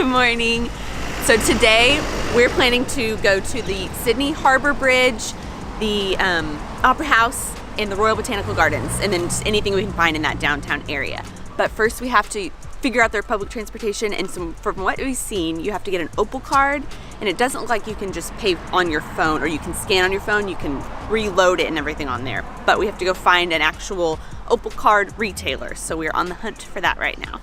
Good morning. So today we're planning to go to the Sydney Harbor Bridge, the Opera House, and the Royal Botanical Gardens, and then just anything we can find in that downtown area. But first we have to figure out their public transportation, and from what we've seen, you have to get an Opal card, and it doesn't look like you can just pay on your phone, or you can scan on your phone, you can reload it and everything on there. But we have to go find an actual Opal card retailer, so we're on the hunt for that right now.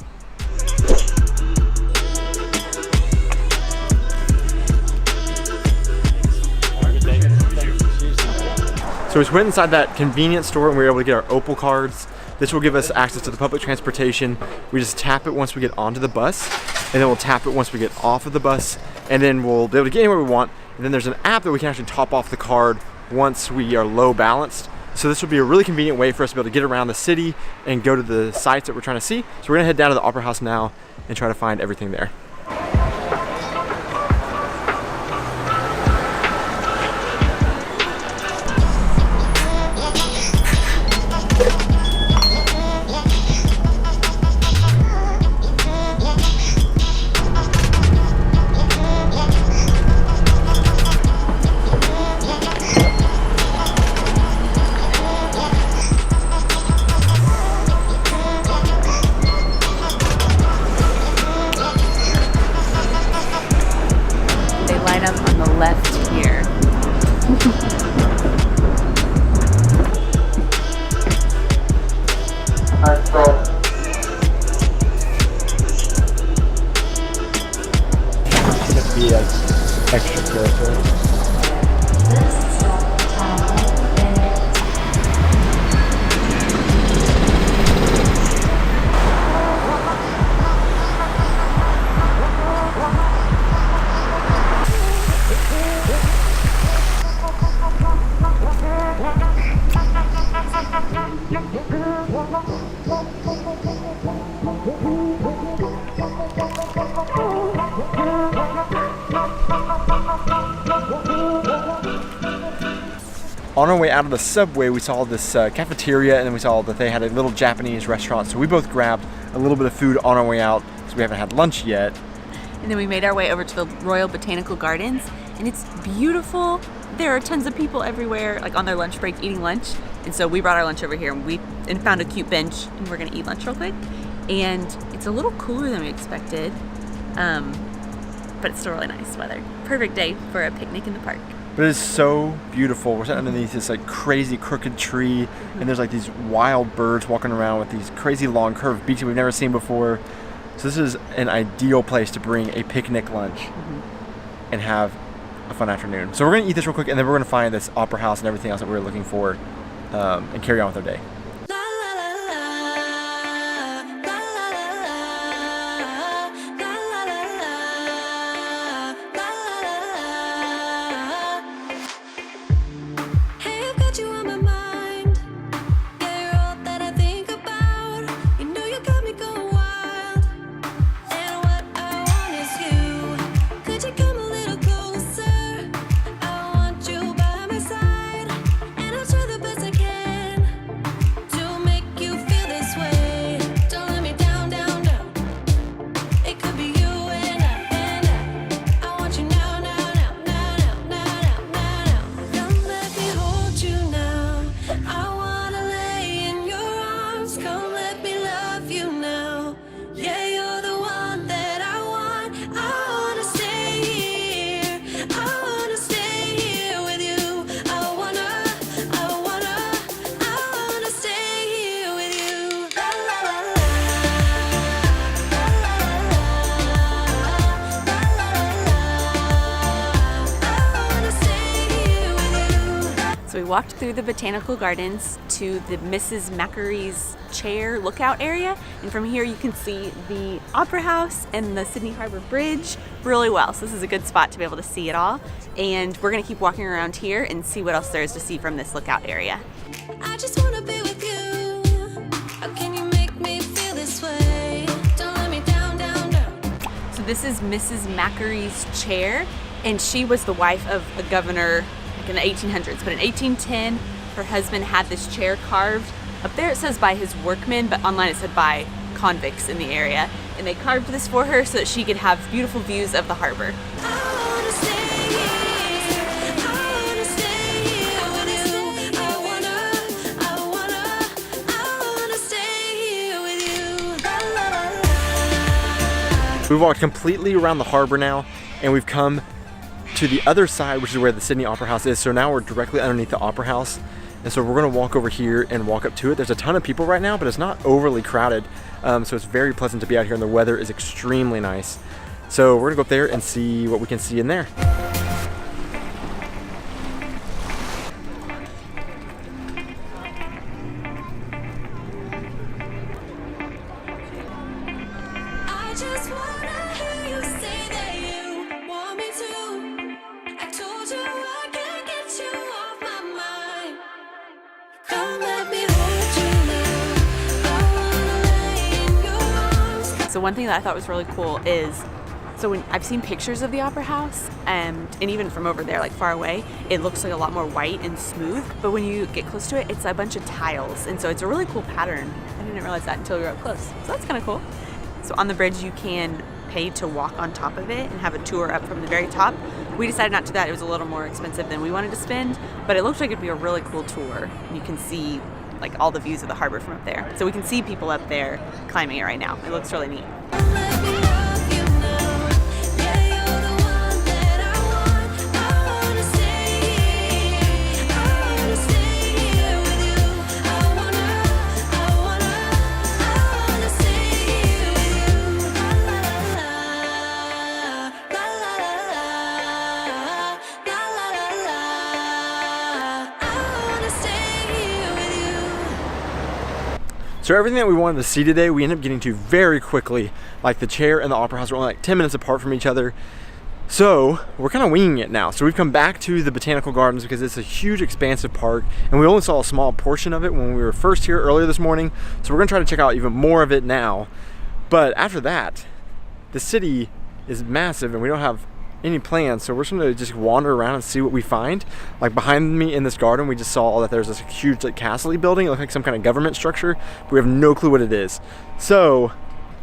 So we just went inside that convenience store and we were able to get our Opal cards. This will give us access to the public transportation. We just tap it once we get onto the bus, and then we'll tap it once we get off of the bus, and then we'll be able to get anywhere we want. And then there's an app that we can actually top off the card once we are low balanced. So this will be a really convenient way for us to be able to get around the city and go to the sites that we're trying to see. So we're gonna head down to the Opera House now and try to find everything there. Left here. It's be extra territory. On our way out of the subway, we saw this cafeteria, and then we saw that they had a little Japanese restaurant. So we both grabbed a little bit of food on our way out, because we haven't had lunch yet. And then we made our way over to the Royal Botanical Gardens, and it's beautiful. There are tons of people everywhere, like on their lunch break, eating lunch. And so we brought our lunch over here, and found a cute bench, and we're gonna eat lunch real quick. And it's a little cooler than we expected, but it's still really nice weather. Perfect day for a picnic in the park. But it is so beautiful. We're sitting underneath this like crazy crooked tree, and there's like these wild birds walking around with these crazy long curved beaks that we've never seen before. So this is an ideal place to bring a picnic lunch and have a fun afternoon. So we're gonna eat this real quick, and then we're gonna find this opera house and everything else that we were looking for, and carry on with our day. We walked through the Botanical Gardens to the Mrs. Macors Chair lookout area, and from here you can see the Opera House and the Sydney Harbor Bridge really well. So this is a good spot to be able to see it all, and we're gonna keep walking around here and see what else there is to see from this lookout area. I just wanna be with you. How can you make me feel this way? Don't let me down, down, down. So this is Mrs. Macors Chair, and she was the wife of a governor in the 1800s, but in 1810 her husband had this chair carved. Up there it says by his workmen, but online it said by convicts in the area, and they carved this for her so that she could have beautiful views of the harbor. I wanna stay here. I wanna stay here with you. I wanna stay here with you. La, la, la. We've walked completely around the harbor now, and we've come to the other side, which is where the Sydney Opera House is. So now we're directly underneath the Opera House. And so we're gonna walk over here and walk up to it. There's a ton of people right now, but it's not overly crowded. So it's very pleasant to be out here, and the weather is extremely nice. So we're gonna go up there and see what we can see in there. I just wanna hear you say that you want me to. I told you I can't get you off my mind. Come let me hold you now. I wanna lay in your arms. So one thing that I thought was really cool is, so when I've seen pictures of the Opera House, and even from over there, like far away, it looks like a lot more white and smooth. But when you get close to it, it's a bunch of tiles, and so it's a really cool pattern. I didn't realize that until we were up close. So that's kind of cool. So on the bridge, you can pay to walk on top of it and have a tour up from the very top. We decided not to do that. It was a little more expensive than we wanted to spend, but it looked like it'd be a really cool tour. You can see like all the views of the harbor from up there. So we can see people up there climbing it right now. It looks really neat. Let me love you now. Yeah, you're the one that I want. I wanna stay here. I wanna stay here with you. I wanna stay here with you. La la la la la la la la. I wanna stay here with you. So everything that we wanted to see today, we ended up getting to very quickly. Like the chair and the Opera House are only like 10 minutes apart from each other. So we're kind of winging it now. So we've come back to the Botanical Gardens because it's a huge expansive park, and we only saw a small portion of it when we were first here earlier this morning. So we're gonna try to check out even more of it now. But after that, the city is massive and we don't have any plans, so we're just gonna just wander around and see what we find. Like behind me in this garden, we just saw that there's this huge like castle-y building. It looked like some kind of government structure, but we have no clue what it is. So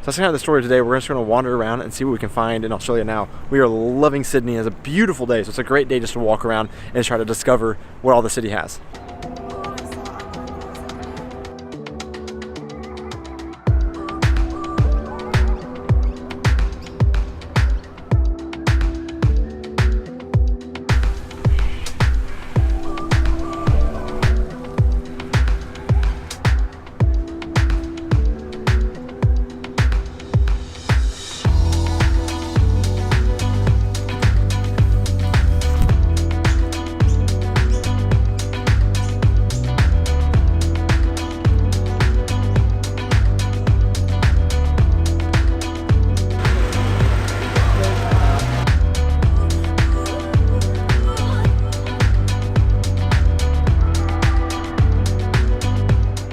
that's kind of the story today. We're just gonna wander around and see what we can find in Australia now. We are loving Sydney. It's a beautiful day, so it's a great day just to walk around and try to discover what all the city has.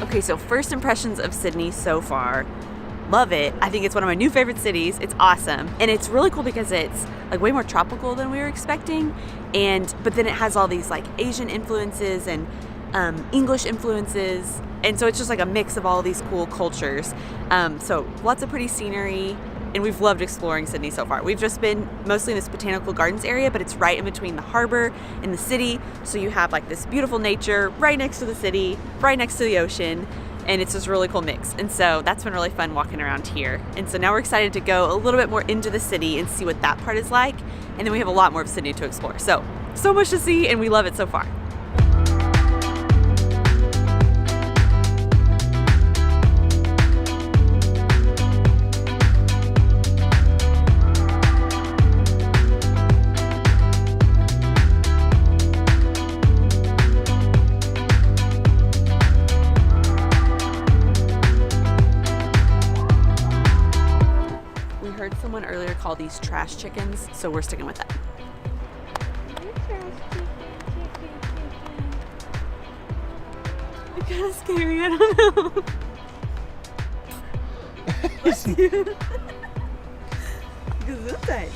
Okay, so first impressions of Sydney so far. Love it. I think it's one of my new favorite cities. It's awesome. And it's really cool because it's like way more tropical than we were expecting. But then it has all these like Asian influences and English influences. And so it's just like a mix of all these cool cultures. So lots of pretty scenery. And we've loved exploring Sydney so far. We've just been mostly in this Botanical Gardens area, but it's right in between the harbor and the city. So you have like this beautiful nature right next to the city, right next to the ocean. And it's just a really cool mix. And so that's been really fun walking around here. And so now we're excited to go a little bit more into the city and see what that part is like. And then we have a lot more of Sydney to explore. So much to see, and we love it so far. Someone earlier called these trash chickens, so we're sticking with that. It's kind of scary, I don't know. Gesundheit.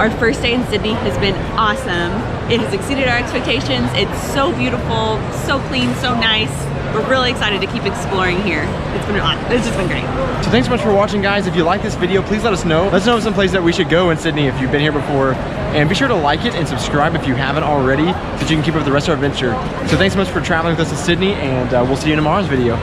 our first day in Sydney has been awesome. It has exceeded our expectations. It's so beautiful, so clean, so nice. We're really excited to keep exploring here. It's just been great. So thanks so much for watching, guys. If you like this video, please let us know. Let us know some places that we should go in Sydney if you've been here before. And be sure to like it and subscribe if you haven't already so that you can keep up with the rest of our adventure. So thanks so much for traveling with us to Sydney, and we'll see you in tomorrow's video.